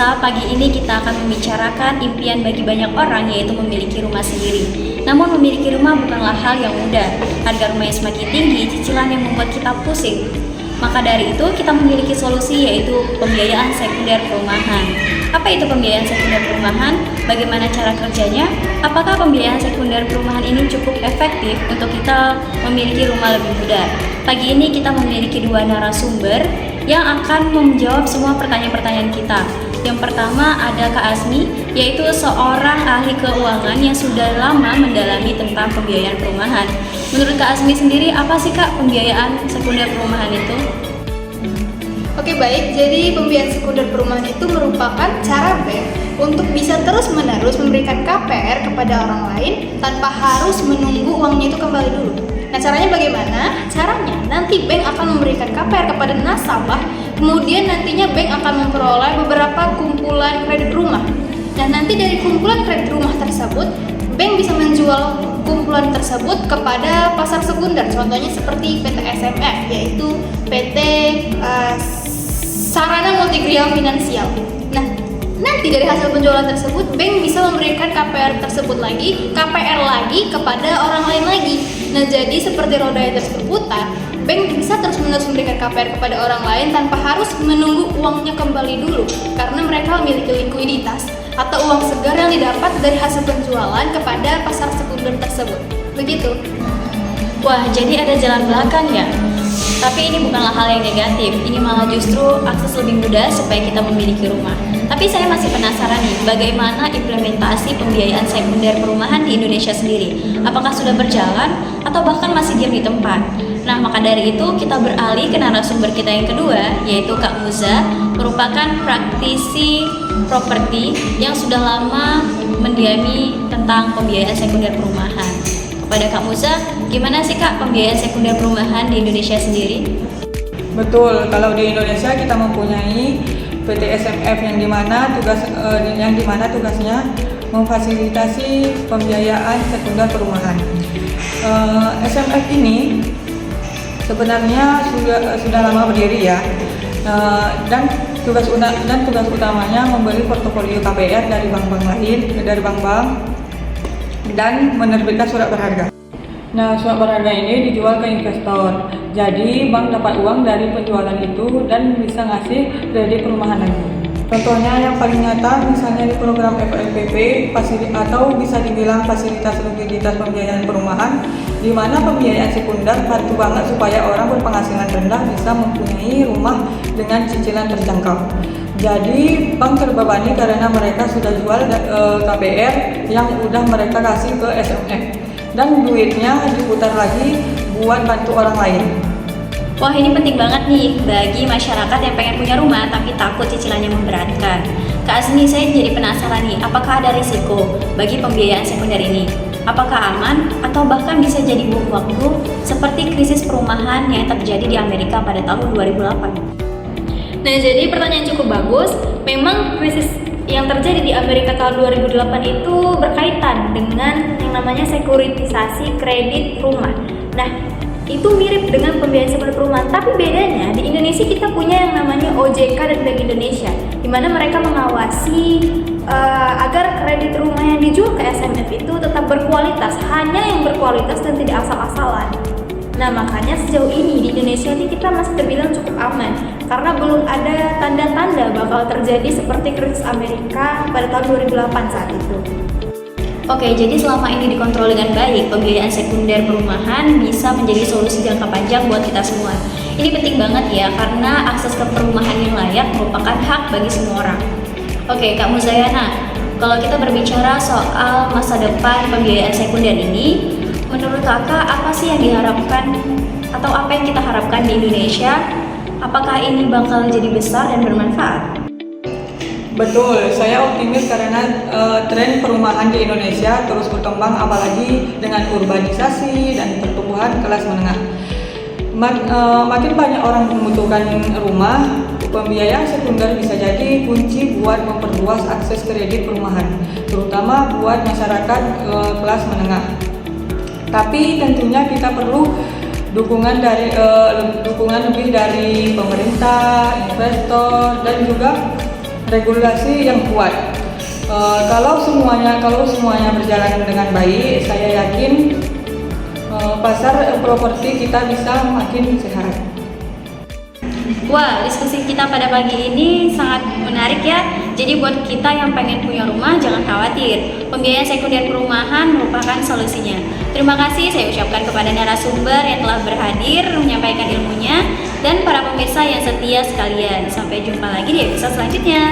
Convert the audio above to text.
Musa, pagi ini kita akan membicarakan impian bagi banyak orang, yaitu memiliki rumah sendiri. Namun memiliki rumah bukanlah hal yang mudah. Harga rumah yang semakin tinggi, cicilan yang membuat kita pusing. Maka dari itu kita memiliki solusi, yaitu pembiayaan sekunder perumahan. Apa itu pembiayaan sekunder perumahan? Bagaimana cara kerjanya? Apakah pembiayaan sekunder perumahan ini cukup efektif untuk kita memiliki rumah lebih mudah? Pagi ini kita memiliki dua narasumber yang akan menjawab semua pertanyaan-pertanyaan kita. Yang pertama ada Kak Asmi, yaitu seorang ahli keuangan yang sudah lama mendalami tentang pembiayaan perumahan. Menurut Kak Asmi sendiri, apa sih Kak pembiayaan sekunder perumahan itu? Oke, baik, jadi pembiayaan sekunder perumahan itu merupakan cara bank untuk bisa terus-menerus memberikan KPR kepada orang lain tanpa harus menunggu uangnya itu kembali dulu. Nah, caranya bagaimana? Caranya nanti bank akan memberikan KPR kepada nasabah, kemudian nantinya bank akan memperoleh beberapa kumpulan kredit rumah. Nah, nanti dari kumpulan kredit rumah tersebut, bank bisa menjual kumpulan tersebut kepada pasar sekunder. Contohnya seperti PT SMF, yaitu PT Sarana Multigrial Finansial. Nah, nanti dari hasil penjualan tersebut, bank bisa memberikan KPR lagi kepada orang lain lagi. Nah, jadi seperti roda yang terus berputar, bank bisa terus-menerus memberikan KPR kepada orang lain tanpa harus menunggu uangnya kembali dulu, karena mereka memiliki likuiditas atau uang segar yang didapat dari hasil penjualan kepada pasar sekunder tersebut. Begitu. Wah, jadi ada jalan belakang ya? Tapi ini bukanlah hal yang negatif, ini malah justru akses lebih mudah supaya kita memiliki rumah. Tapi saya masih penasaran nih, bagaimana implementasi pembiayaan sekunder perumahan di Indonesia sendiri? Apakah sudah berjalan atau bahkan masih diam di tempat? Nah, maka dari itu kita beralih ke narasumber kita yang kedua, yaitu Kak Muza, merupakan praktisi properti yang sudah lama mendiami tentang pembiayaan sekunder perumahan. Kepada Kak Muza, gimana sih Kak pembiayaan sekunder perumahan di Indonesia sendiri? Betul, kalau di Indonesia kita mempunyai PT SMF yang dimana tugasnya memfasilitasi pembiayaan sekunder perumahan. SMF ini sebenarnya sudah lama berdiri ya, dan tugas utamanya membeli portofolio KPR dari bank-bank lain, dan menerbitkan surat berharga. Nah, surat berharga ini dijual ke investor. Jadi, bank dapat uang dari penjualan itu dan bisa ngasih kredit perumahan lagi. Contohnya yang paling nyata misalnya di program FLPP atau bisa dibilang fasilitas likuiditas pembiayaan perumahan, di mana pembiayaan sekunder bantu banget supaya orang berpenghasilan rendah bisa mempunyai rumah dengan cicilan terjangkau. Jadi bank terbebani karena mereka sudah jual KPR yang udah mereka kasih ke SMF, dan duitnya diputar lagi buat bantu orang lain. Wah, ini penting banget nih bagi masyarakat yang pengen punya rumah tapi takut cicilannya memberatkan. Kak Asmi, saya jadi penasaran nih, apakah ada risiko bagi pembiayaan sekunder ini? Apakah aman atau bahkan bisa jadi bom waktu seperti krisis perumahan yang terjadi di Amerika pada tahun 2008? Nah, jadi pertanyaan cukup bagus. Memang krisis yang terjadi di Amerika tahun 2008 itu berkaitan dengan yang namanya sekuritisasi kredit rumah. Nah, itu mirip dengan pembiayaan sekunder perumahan, tapi bedanya di Indonesia kita punya yang namanya OJK dan Bank Indonesia, di mana mereka mengawasi agar kredit rumah yang dijual ke SMF itu tetap berkualitas, hanya yang berkualitas dan tidak asal-asalan. Nah, makanya sejauh ini di Indonesia ini kita masih terbilang cukup aman karena belum ada tanda-tanda bakal terjadi seperti krisis Amerika pada tahun 2008 saat itu. Oke, jadi selama ini dikontrol dengan baik, pembiayaan sekunder perumahan bisa menjadi solusi jangka panjang buat kita semua. Ini penting banget ya, karena akses ke perumahan yang layak merupakan hak bagi semua orang. Oke, Kak Muzayana, kalau kita berbicara soal masa depan pembiayaan sekunder ini, menurut kakak apa sih yang diharapkan atau apa yang kita harapkan di Indonesia? Apakah ini bakal jadi besar dan bermanfaat? Betul, saya optimis karena tren perumahan di Indonesia terus berkembang, apalagi dengan urbanisasi dan pertumbuhan kelas menengah. Makin banyak orang membutuhkan rumah, pembiayaan sekunder bisa jadi kunci buat memperluas akses kredit perumahan, terutama buat masyarakat kelas menengah. Tapi tentunya kita perlu dukungan lebih dari pemerintah, investor, dan juga regulasi yang kuat. Kalau semuanya berjalan dengan baik, saya yakin pasar properti kita bisa makin sehat. Wah, diskusi kita pada pagi ini sangat menarik ya. Jadi buat kita yang pengen punya rumah, jangan khawatir. Pembiayaan sekunder perumahan merupakan solusinya. Terima kasih saya ucapkan kepada narasumber yang telah berhadir menyampaikan ilmunya dan para pemirsa yang setia sekalian. Sampai jumpa lagi di episode selanjutnya.